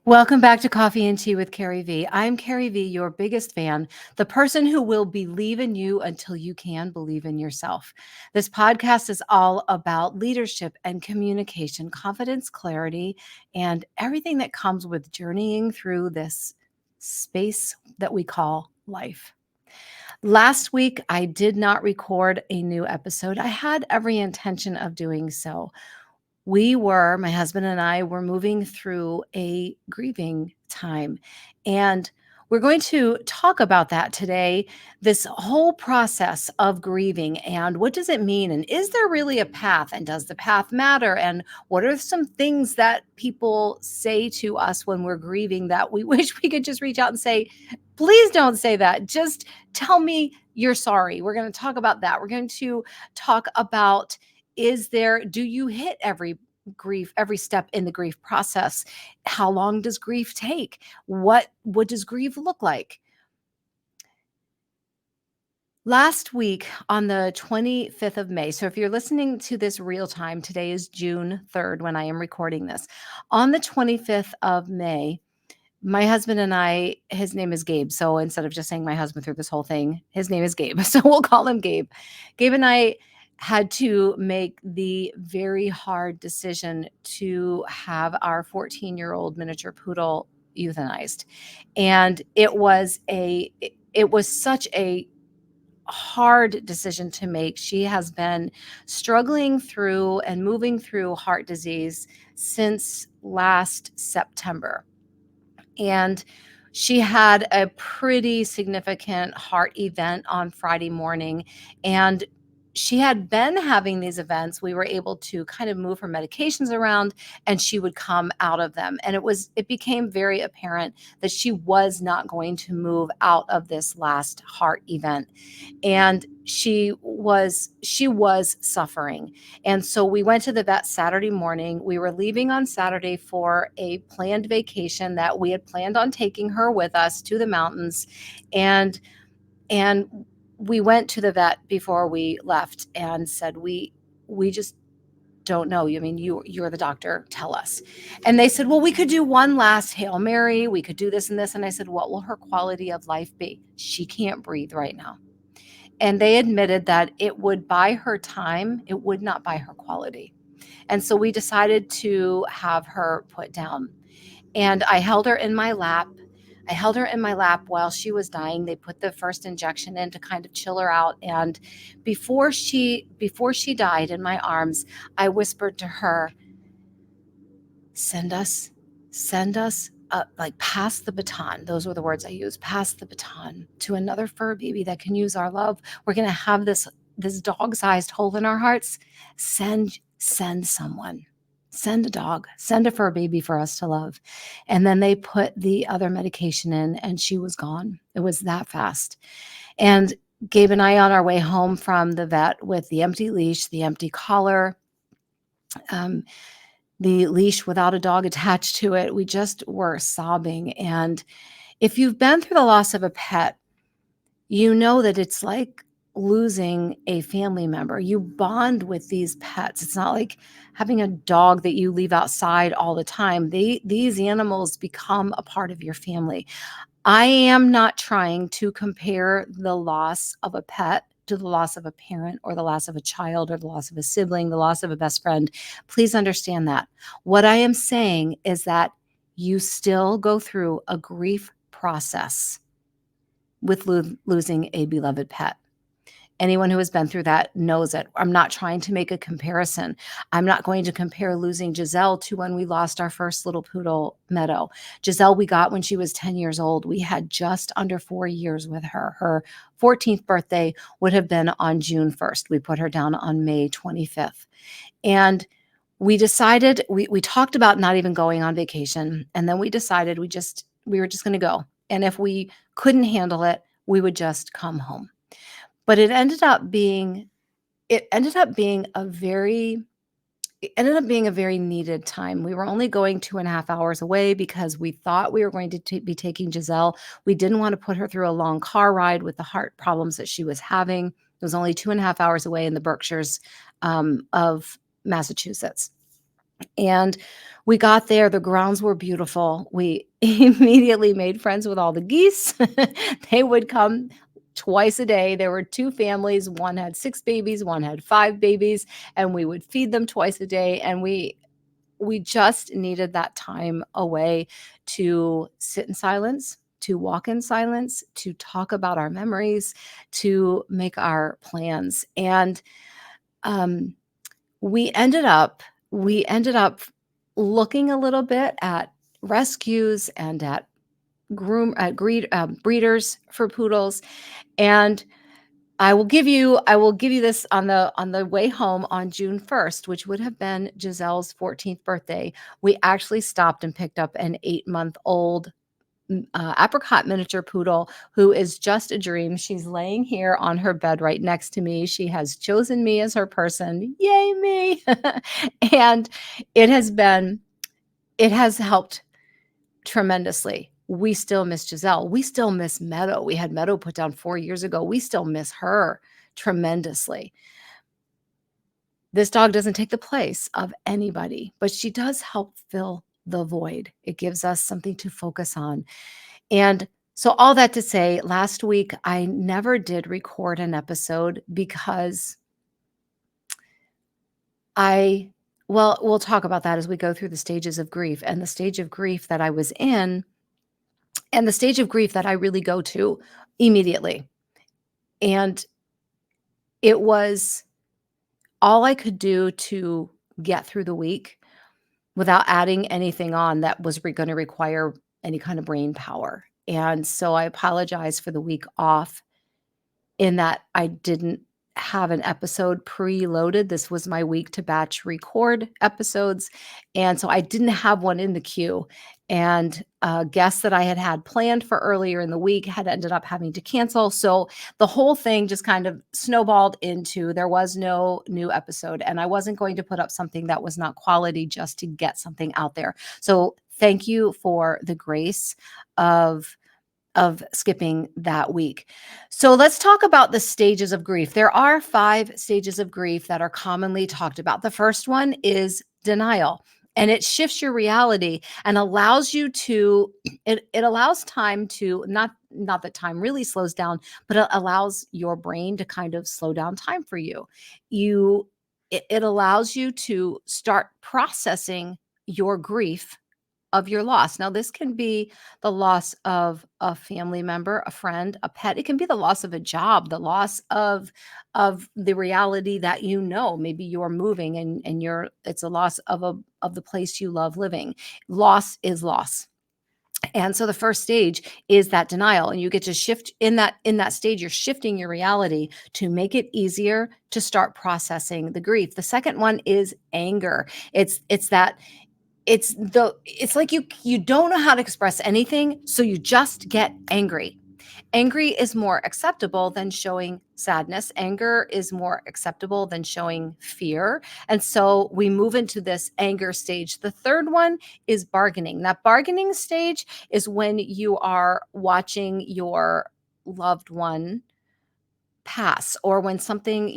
Welcome back to Coffee and Tea with Carrie V. I'm Carrie V, your biggest fan, the person who will believe in you until you can believe in yourself. This podcast is all about leadership and communication, confidence, clarity, and everything that comes with journeying through this space that we call life. Last week, I did not record a new episode. I had every intention of doing so. My husband and I were moving through a grieving time. And we're going to talk about that today, this whole process of grieving and what does it mean? And is there really a path? And does the path matter? And what are some things that people say to us when we're grieving that we wish we could just reach out and say, please don't say that. Just tell me you're sorry. We're going to talk about that. We're going to talk about do you hit every step in the grief process? How long does grief take? What does grief look like? Last week on the 25th of May, so if you're listening to this real time, today is June 3rd when I am recording this. On the 25th of May, my husband and I, his name is Gabe. So instead of just saying my husband through this whole thing, his name is Gabe. So we'll call him Gabe. Gabe and I had to make the very hard decision to have our 14-year-old miniature poodle euthanized. And it was such a hard decision to make. She has been struggling through and moving through heart disease since last September. And she had a pretty significant heart event on Friday morning. And she had been having these events. We were able to kind of move her medications around and she would come out of them. And it became very apparent that she was not going to move out of this last heart event. And she was suffering. And so we went to the vet Saturday morning. We were leaving on Saturday for a planned vacation that we had planned on taking her with us to the mountains. And we went to the vet before we left and said, we just don't know. I mean, you're the doctor, tell us. And they said, well, we could do one last Hail Mary. We could do this and this. And I said, what will her quality of life be? She can't breathe right now. And they admitted that it would buy her time. It would not buy her quality. And so we decided to have her put down. And I held her in my lap. While she was dying. They put the first injection in to kind of chill her out. And before she died in my arms, I whispered to her, send us, like pass the baton. Those were the words I used, pass the baton to another fur baby that can use our love. We're going to have this dog-sized hole in our hearts. Send someone. Send a dog, send a fur baby for us to love. And then they put the other medication in and she was gone. It was that fast. And Gabe and I on our way home from the vet with the empty leash, the empty collar, the leash without a dog attached to it, we just were sobbing. And if you've been through the loss of a pet, you know that it's like losing a family member. You bond with these pets. It's not like having a dog that you leave outside all the time. These animals become a part of your family. I am not trying to compare the loss of a pet to the loss of a parent or the loss of a child or the loss of a sibling, the loss of a best friend. Please understand that. What I am saying is that you still go through a grief process with losing a beloved pet. Anyone who has been through that knows it. I'm not trying to make a comparison. I'm not going to compare losing Giselle to when we lost our first little poodle, Meadow. Giselle we got when she was 10 years old. We had just under 4 years with her. Her 14th birthday would have been on June 1st. We put her down on May 25th. And we decided, we talked about not even going on vacation. And then we decided we were just going to go. And if we couldn't handle it, we would just come home. But it ended up being a very needed time. We were only going 2.5 hours away because we thought we were going to be taking Giselle. We didn't want to put her through a long car ride with the heart problems that she was having. It was only 2.5 hours away in the Berkshires of Massachusetts. And we got there, the grounds were beautiful. We immediately made friends with all the geese. They would come twice a day. There were 2 families, one had 6 babies, one had 5 babies, and we would feed them twice a day, and we just needed that time away to sit in silence, to walk in silence, to talk about our memories, to make our plans. And um, we ended up we ended up looking a little bit at rescues and at breeders for poodles. And I will give you this on the way home on June 1st, which would have been Giselle's 14th birthday. We actually stopped and picked up an 8-month-old apricot miniature poodle who is just a dream. She's laying here on her bed right next to me. She has chosen me as her person. Yay, me. And it has been, it has helped tremendously. We still miss Giselle. We still miss Meadow. We had Meadow put down 4 years ago. We still miss her tremendously. This dog doesn't take the place of anybody, but she does help fill the void. It gives us something to focus on. And so, all that to say, last week I never did record an episode because I, well, we'll talk about that as we go through the stages of grief, and the stage of grief that I was in, and the stage of grief that I really go to immediately. And it was all I could do to get through the week without adding anything on that was going to require any kind of brain power. And so I apologize for the week off in that I didn't have an episode preloaded. This was my week to batch record episodes. And so I didn't have one in the queue. And guests that I had planned for earlier in the week had ended up having to cancel. So the whole thing just kind of snowballed into there was no new episode. And I wasn't going to put up something that was not quality just to get something out there. So thank you for the grace of skipping that week. So let's talk about the stages of grief. There are 5 stages of grief that are commonly talked about. The first one is denial, and it shifts your reality and allows you to it allows time to not that time really slows down, but it allows your brain to kind of slow down time for you. It allows you to start processing your grief of your loss. Now, this can be the loss of a family member, a friend, a pet. It can be the loss of a job, the loss of the reality that you know. Maybe you're moving and you're it's a loss of the place you love living. Loss is loss. And so the first stage is that denial, and you get to shift in that stage. You're shifting your reality to make it easier to start processing the grief. The second one is anger. It's that it's like you don't know how to express anything, so you just get angry. Angry is more acceptable than showing sadness. Anger is more acceptable than showing fear. And so we move into this anger stage. The third one is bargaining. That bargaining stage is when you are watching your loved one pass, or when something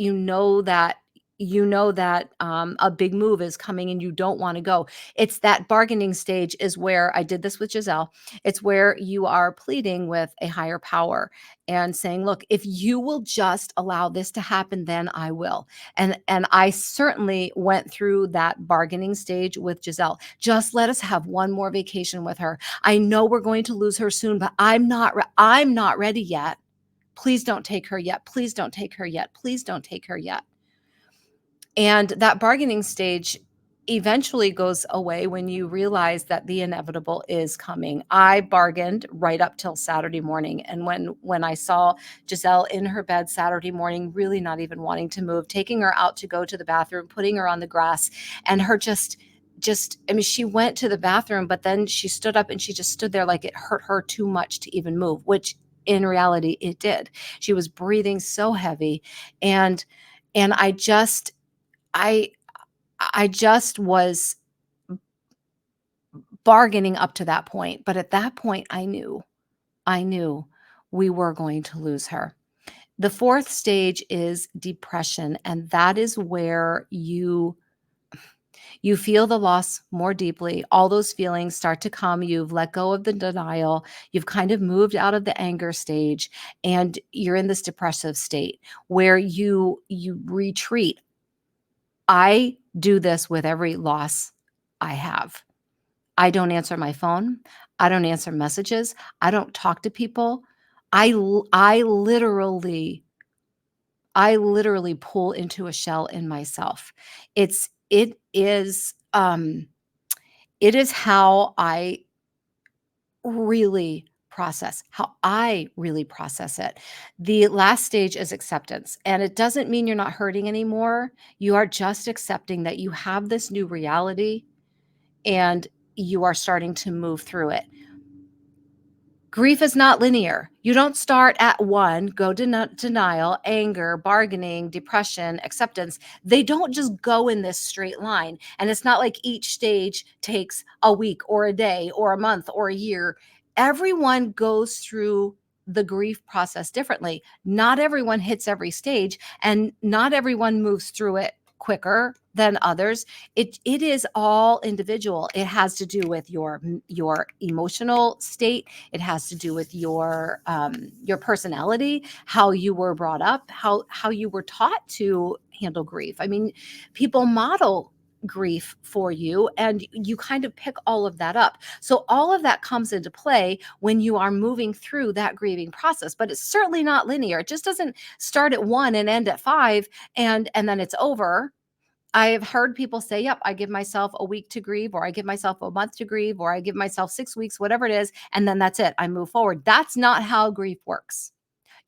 a big move is coming and you don't want to go. It's that bargaining stage is where I did this with Giselle. It's where you are pleading with a higher power and saying, look, if you will just allow this to happen, then I will. And I certainly went through that bargaining stage with Giselle. Just let us have one more vacation with her. I know we're going to lose her soon, but I'm not ready yet. Please don't take her yet. Please don't take her yet. Please don't take her yet. And that bargaining stage eventually goes away when you realize that the inevitable is coming. I bargained right up till Saturday morning. And when I saw Giselle in her bed Saturday morning, really not even wanting to move, taking her out to go to the bathroom, putting her on the grass, and her just I mean, she went to the bathroom, but then she stood up and she just stood there like it hurt her too much to even move, which in reality it did. She was breathing so heavy. And I I just was bargaining up to that point, but at that point I knew we were going to lose her. The fourth stage is depression, and that is where You feel the loss more deeply. All those feelings start to come. You've let go of the denial. You've kind of moved out of the anger stage, and you're in this depressive state where you retreat. I do this with every loss I have. I don't answer my phone. I don't answer messages. I don't talk to people. I literally pull into a shell in myself. It's it is how I really process it. The last stage is acceptance, and it doesn't mean you're not hurting anymore. You are just accepting that you have this new reality and you are starting to move through it. Grief is not linear. You don't start at one, go denial, anger, bargaining, depression, acceptance. They don't just go in this straight line. And it's not like each stage takes a week or a day or a month or a year. Everyone goes through the grief process differently. Not everyone hits every stage, and not everyone moves through it quicker than others. It is all individual. It has to do with your emotional state. It has to do with your personality, how you were brought up, how you were taught to handle grief. I mean, people model grief for you, and you kind of pick all of that up. So all of that comes into play when you are moving through that grieving process. But it's certainly not linear. It just doesn't start at 1 and end at 5 and then it's over. I've heard people say, yep, I give myself a week to grieve, or I give myself a month to grieve, or I give myself 6 weeks, whatever it is, and then that's it. I move forward. That's not how grief works.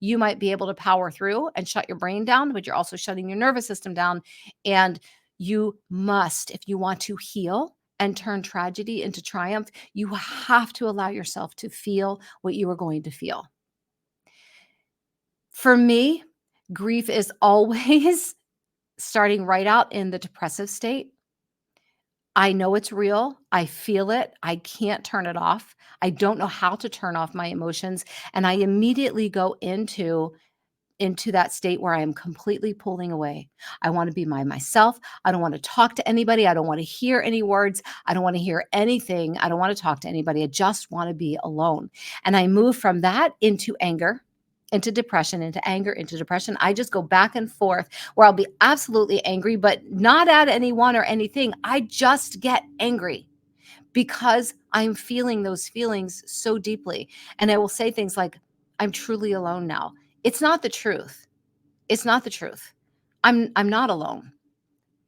You might be able to power through and shut your brain down, but you're also shutting your nervous system down. And you must, if you want to heal and turn tragedy into triumph, you have to allow yourself to feel what you are going to feel. For me, grief is always starting right out in the depressive state. I know it's real. I feel it. I can't turn it off. I don't know how to turn off my emotions. And I immediately go into that state where I am completely pulling away. I want to be myself. I don't want to talk to anybody. I don't want to hear any words. I don't want to hear anything. I don't want to talk to anybody. I just want to be alone. And I move from that into anger, into depression, into anger, into depression. I just go back and forth where I'll be absolutely angry, but not at anyone or anything. I just get angry because I'm feeling those feelings so deeply. And I will say things like, I'm truly alone now. It's not the truth. It's not the truth. I'm not alone.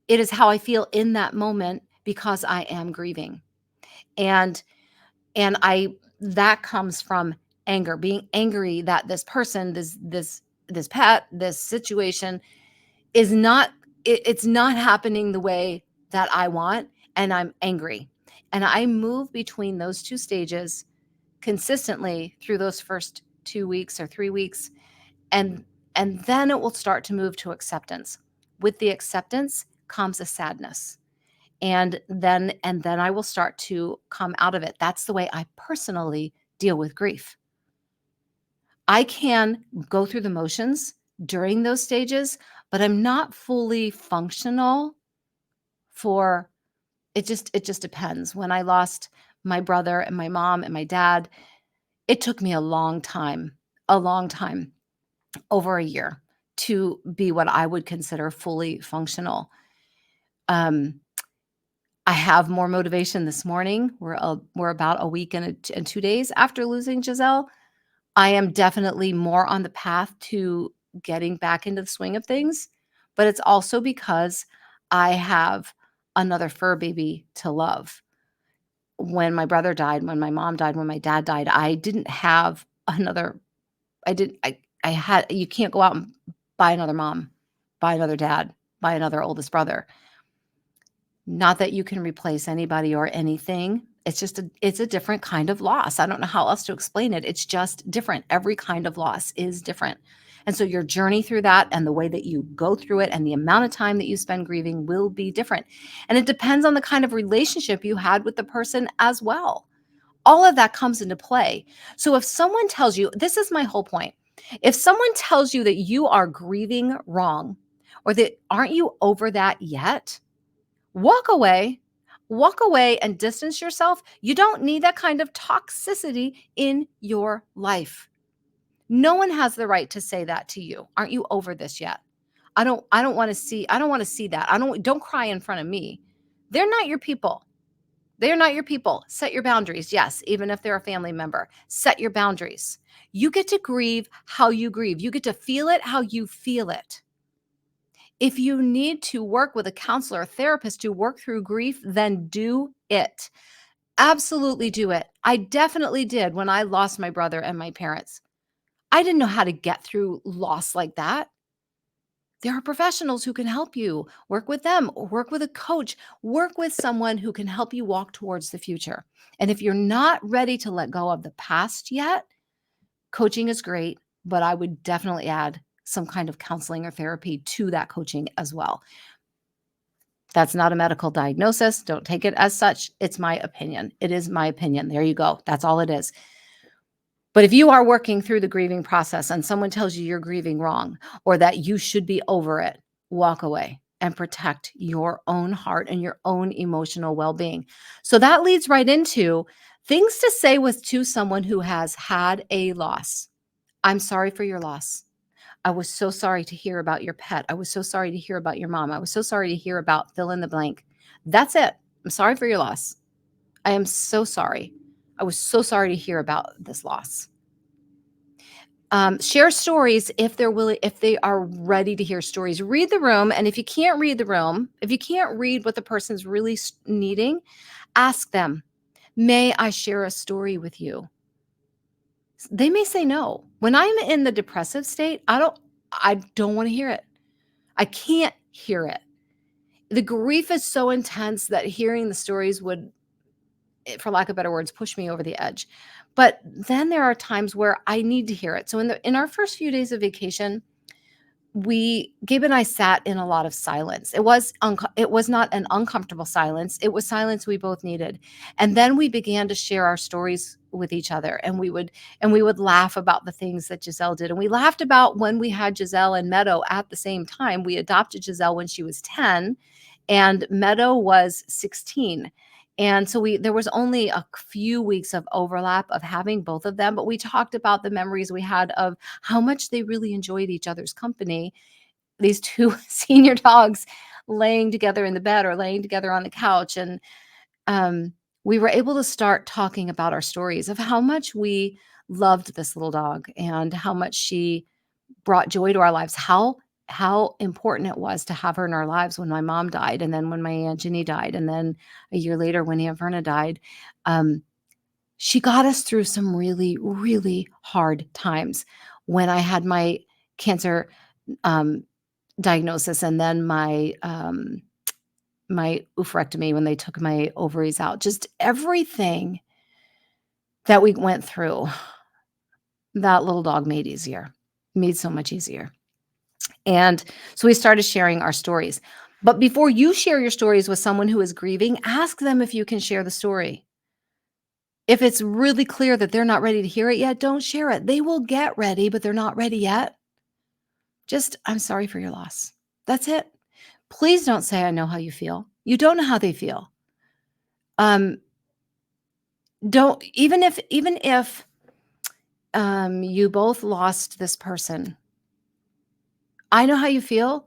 It is how I feel in that moment because I am grieving. And I that comes from anger, being angry that this person, this pet, this situation is not it's not happening the way that I want, and I'm angry. And I move between those two stages consistently through those first 2 weeks or 3 weeks, and then it will start to move to acceptance. With the acceptance comes a sadness. And then I will start to come out of it. That's the way I personally deal with grief. I can go through the motions during those stages, but I'm not fully functional for it just depends. When I lost my brother and my mom and my dad, it took me a long time, over a year, to be what I would consider fully functional. Um, I have more motivation this morning. We're about a week and 2 days after losing Giselle. I am definitely more on the path to getting back into the swing of things, but it's also because I have another fur baby to love. When my brother died, when my mom died, when my dad died, I didn't have another I didn't I had you can't go out and buy another mom, buy another dad, buy another oldest brother. Not that you can replace anybody or anything. It's a different kind of loss. I don't know how else to explain it. It's just different. Every kind of loss is different. And so your journey through that and the way that you go through it and the amount of time that you spend grieving will be different. And it depends on the kind of relationship you had with the person as well. All of that comes into play. So if someone tells you, this is my whole point. If someone tells you that you are grieving wrong or that aren't you over that yet, walk away Walk away and distance yourself. You don't need that kind of toxicity in your life. No one has the right to say that to you. Aren't you over this yet? I don't want to see that. Don't cry in front of me. They're not your people. They're not your people. Set your boundaries. Yes, even if they're a family member, set your boundaries. You get to grieve how you grieve. You get to feel it how you feel it. If you need to work with a counselor or therapist to work through grief, then do it. Absolutely do it. I definitely did when I lost my brother and my parents. I didn't know how to get through loss like that. There are professionals who can help you. Work with them, or work with a coach, work with someone who can help you walk towards the future. And if you're not ready to let go of the past yet, coaching is great, but I would definitely add some kind of counseling or therapy to that coaching as well. That's not a medical diagnosis. Don't take it as such. It's my opinion. It is my opinion. There you go. That's all it is. But if you are working through the grieving process and someone tells you you're grieving wrong or that you should be over it, walk away and protect your own heart and your own emotional well-being. So that leads right into things to say to someone who has had a loss. I'm sorry for your loss. I was so sorry to hear about your pet. I was so sorry to hear about your mom. I was so sorry to hear about fill in the blank. That's it. I'm sorry for your loss. I am so sorry. I was so sorry to hear about this loss. Share stories if they're willing, if they are ready to hear stories. Read the room, and if you can't read the room, if you can't read what the person's really needing, ask them, "May I share a story with you?" They may say no. When I'm in the depressive state, I don't want to hear it. I can't hear it. The grief is so intense that hearing the stories would, for lack of better words, push me over the edge. But then there are times where I need to hear it. So in our first few days of vacation, Gabe and I sat in a lot of silence. It was not an uncomfortable silence. It was silence we both needed. And then we began to share our stories with each other, and we would laugh about the things that Giselle did. And we laughed about when we had Giselle and Meadow at the same time. We adopted Giselle when she was 10 and Meadow was 16. And so there was only a few weeks of overlap of having both of them, but we talked about the memories we had of how much they really enjoyed each other's company. These two senior dogs laying together in the bed or laying together on the couch. And we were able to start talking about our stories of how much we loved this little dog and how much she brought joy to our lives, how important it was to have her in our lives when my mom died, and then when my Aunt Ginny died, and then a year later when Aunt Verna died. She got us through some really, really hard times. When I had my cancer diagnosis, and then my oophorectomy, when they took my ovaries out, just everything that we went through, that little dog made so much easier. And so we started sharing our stories. But before you share your stories with someone who is grieving, ask them if you can share the story. If it's really clear that they're not ready to hear it yet, don't share it. They will get ready, but they're not ready yet. Just, I'm sorry for your loss. That's it. Please don't say, I know how you feel. You don't know how they feel. Don't, even if you both lost this person, I know how you feel.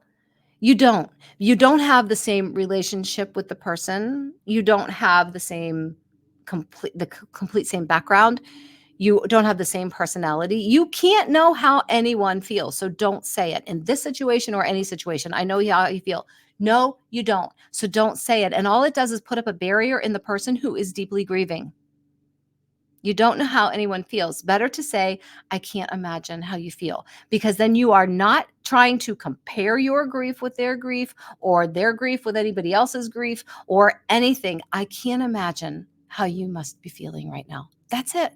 You don't. You don't have the same relationship with the person. You don't have the same complete same background. You don't have the same personality. You can't know how anyone feels. So don't say it in this situation or any situation. I know how you feel. No, you don't. So don't say it. And all it does is put up a barrier in the person who is deeply grieving. You don't know how anyone feels. Better to say, I can't imagine how you feel, because then you are not trying to compare your grief with their grief or their grief with anybody else's grief or anything. I can't imagine how you must be feeling right now. That's it.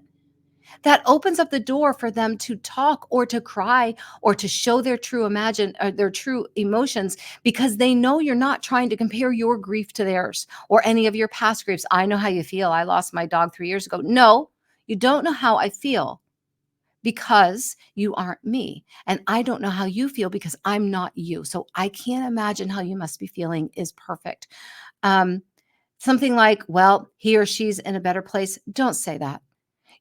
That opens up the door for them to talk or to cry or to show their their true emotions, because they know you're not trying to compare your grief to theirs or any of your past griefs. I know how you feel. I lost my dog 3 years ago. No, you don't know how I feel, because you aren't me. And I don't know how you feel because I'm not you. So I can't imagine how you must be feeling is perfect. Something like, well, he or she's in a better place. Don't say that.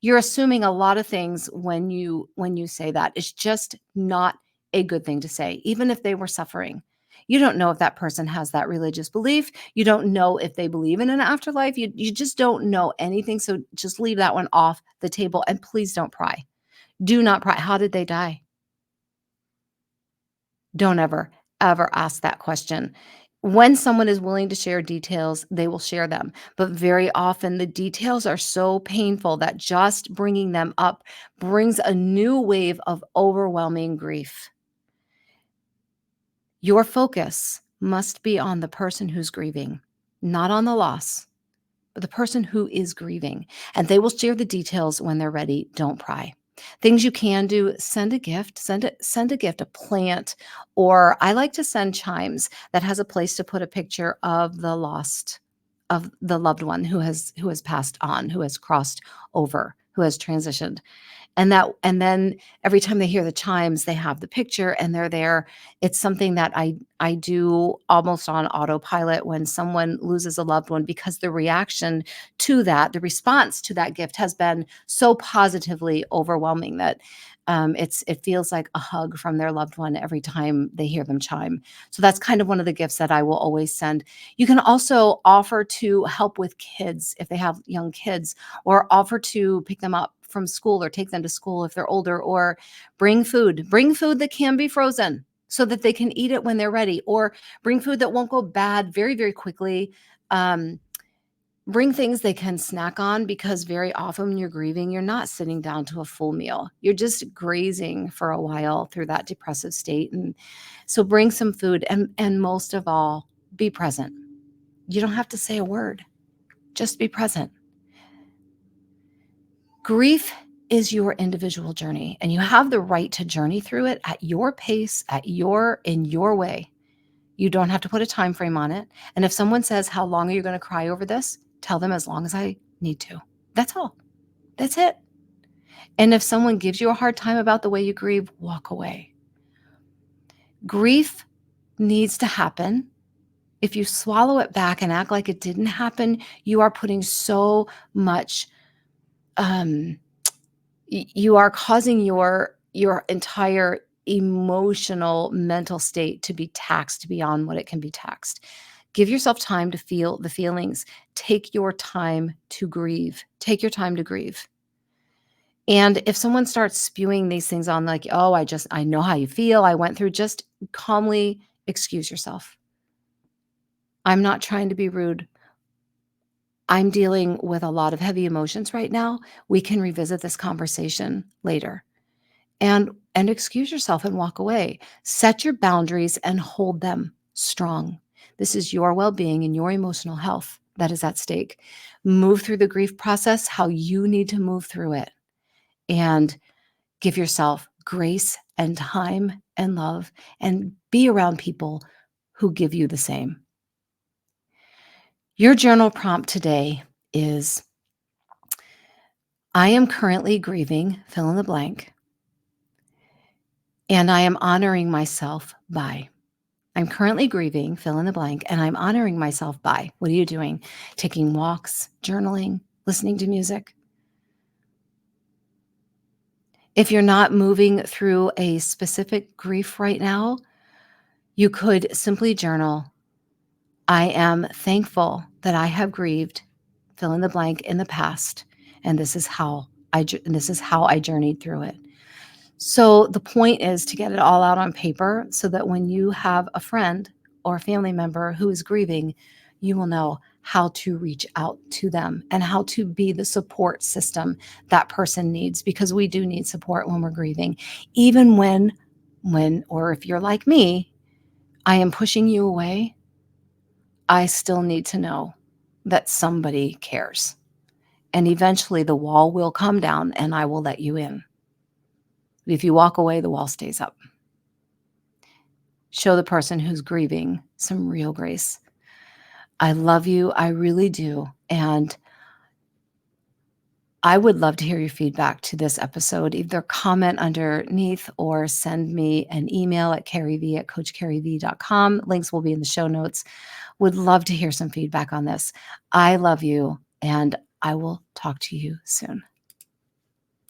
You're assuming a lot of things when you say that. It's just not a good thing to say, even if they were suffering. You don't know if that person has that religious belief. You don't know if they believe in an afterlife. You just don't know anything. So just leave that one off the table and please don't pry. Do not pry. How did they die? Don't ever, ever ask that question. When someone is willing to share details, they will share them. But very often, the details are so painful that just bringing them up brings a new wave of overwhelming grief. Your focus must be on the person who's grieving, not on the loss, but the person who is grieving. And they will share the details when they're ready. Don't pry. Things you can do, send a gift, send a gift, a plant, or I like to send chimes that has a place to put a picture of the lost, of the loved one who has passed on, who has crossed over, who has transitioned. And then every time they hear the chimes, they have the picture and they're there. It's something that I do almost on autopilot when someone loses a loved one, because the reaction to that, the response to that gift has been so positively overwhelming that it feels like a hug from their loved one every time they hear them chime. So that's kind of one of the gifts that I will always send. You can also offer to help with kids if they have young kids, or offer to pick them up from school or take them to school if they're older, or bring food that can be frozen so that they can eat it when they're ready, or bring food that won't go bad very, very quickly. Um, Bring things they can snack on, because very often when you're grieving, you're not sitting down to a full meal. You're just grazing for a while through that depressive state. And so bring some food, and most of all, be present. You don't have to say a word. Just be present. Grief is your individual journey, and you have the right to journey through it at your pace, in your way. You don't have to put a time frame on it. And if someone says, "How long are you going to cry over this?" Tell them, "As long as I need to." That's all. That's it. And if someone gives you a hard time about the way you grieve, walk away. Grief needs to happen. If you swallow it back and act like it didn't happen, you are putting so much um you are causing your entire emotional mental state to be taxed beyond what it can be taxed. Give yourself time to feel the feelings. Take your time to grieve. Take your time to grieve. And if someone starts spewing these things on, like, "Oh, I know how you feel, I went through," just calmly excuse yourself. "I'm not trying to be rude. I'm dealing with a lot of heavy emotions right now. We can revisit this conversation later." And excuse yourself and walk away. Set your boundaries and hold them strong. This is your well-being and your emotional health that is at stake. Move through the grief process how you need to move through it, and give yourself grace and time and love, and be around people who give you the same. Your journal prompt today is, "I am currently grieving, fill in the blank, and I am honoring myself by." I'm currently grieving, fill in the blank, and I'm honoring myself by. What are you doing? Taking walks, journaling, listening to music. If you're not moving through a specific grief right now, you could simply journal, "I am thankful that I have grieved, fill in the blank, in the past, and this is how I journeyed through it." So the point is to get it all out on paper so that when you have a friend or a family member who is grieving, you will know how to reach out to them and how to be the support system that person needs, because we do need support when we're grieving. Even or if you're like me, I am pushing you away, I still need to know that somebody cares. And eventually the wall will come down and I will let you in. If you walk away, the wall stays up. Show the person who's grieving some real grace. I love you. I really do. And I would love to hear your feedback to this episode. Either comment underneath or send me an email at CarrieVee at coachcarriev.com. Links will be in the show notes. Would love to hear some feedback on this. I love you, and I will talk to you soon.